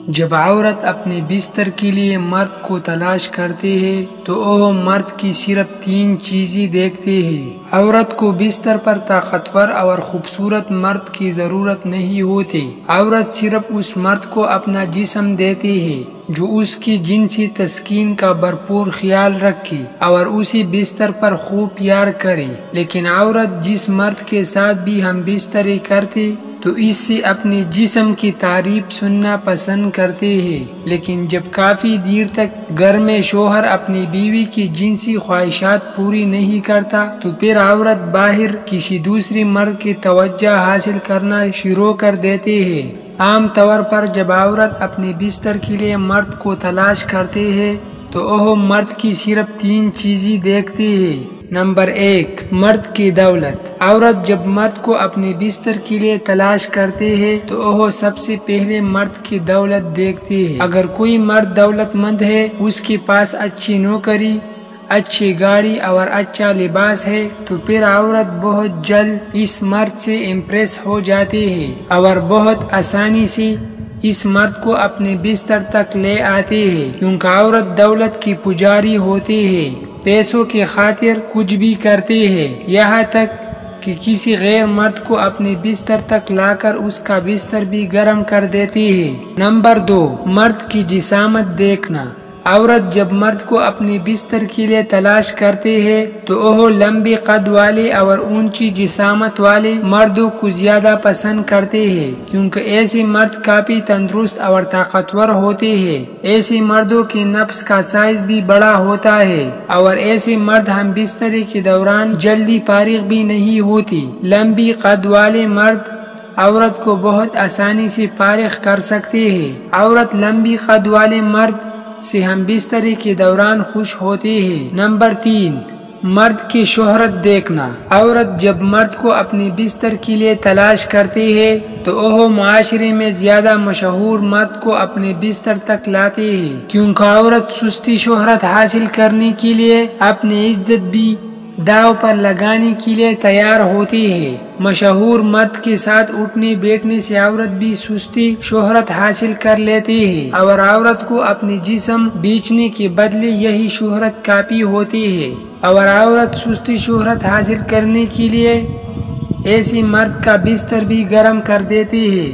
جب عورت اپنے بستر کے لیے مرد کو تلاش کرتے ہیں تو وہ مرد کی صرف 3 چیزیں دیکھتے ہیں۔ عورت کو بستر پر طاقتور اور خوبصورت مرد کی ضرورت نہیں ہوتی۔ عورت صرف اس مرد کو اپنا جسم دیتے ہیں جو اس کی جنسی تسکین کا بھرپور خیال رکھے اور اسی بستر پر خوب پیار کرے۔ لیکن عورت جس مرد کے ساتھ بھی ہم بستری کرتے تو اس سے اپنے جسم کی تعریف سننا پسند کرتے ہیں، لیکن جب کافی دیر تک گھر میں شوہر اپنی بیوی کی جنسی خواہشات پوری نہیں کرتا تو پھر عورت باہر کسی دوسری مرد کی توجہ حاصل کرنا شروع کر دیتے ہیں۔ عام طور پر جب عورت اپنے بستر کے لیے مرد کو تلاش کرتے ہیں تو وہ مرد کی صرف 3 چیزیں دیکھتے ہیں۔ نمبر 1، مرد کی دولت۔ عورت جب مرد کو اپنے بستر کے لیے تلاش کرتے ہیں تو وہ سب سے پہلے مرد کی دولت دیکھتے ہیں۔ اگر کوئی مرد دولت مند ہے، اس کے پاس اچھی نوکری، اچھی گاڑی اور اچھا لباس ہے تو پھر عورت بہت جلد اس مرد سے امپریس ہو جاتے ہیں اور بہت آسانی سے اس مرد کو اپنے بستر تک لے آتے ہیں، کیونکہ عورت دولت کی پجاری ہوتی ہے، پیسوں کی خاطر کچھ بھی کرتے ہیں، یہاں تک کہ کسی غیر مرد کو اپنے بستر تک لا کر اس کا بستر بھی گرم کر دیتی ہے۔ نمبر 2، مرد کی جسامت دیکھنا۔ عورت جب مرد کو اپنے بستر کے لیے تلاش کرتے ہیں تو وہ لمبے قد والے اور اونچی جسامت والے مردوں کو زیادہ پسند کرتے ہیں، کیونکہ ایسے مرد کافی تندرست اور طاقتور ہوتے ہیں۔ ایسے مردوں کے نفس کا سائز بھی بڑا ہوتا ہے اور ایسے مرد ہم بستری کے دوران جلدی فارغ بھی نہیں ہوتی۔ لمبی قد والے مرد عورت کو بہت آسانی سے فارغ کر سکتے ہیں۔ عورت لمبی قد والے مرد سے ہم بستری کے دوران خوش ہوتے ہیں۔ نمبر 3، مرد کی شہرت دیکھنا۔ عورت جب مرد کو اپنے بستر کے لیے تلاش کرتے ہیں تو وہ معاشرے میں زیادہ مشہور مرد کو اپنے بستر تک لاتے ہیں، کیونکہ عورت سستی شہرت حاصل کرنے کے لیے اپنی عزت بھی داؤ پر لگانے کے لیے تیار ہوتی ہے۔ مشہور مرد کے ساتھ اٹھنے بیٹھنے سے عورت بھی سستی شہرت حاصل کر لیتی ہے اور عورت کو اپنی جسم بیچنے کے بدلے یہی شہرت کافی ہوتی ہے، اور عورت سستی شہرت حاصل کرنے کے لیے ایسے مرد کا بستر بھی گرم کر دیتی ہے۔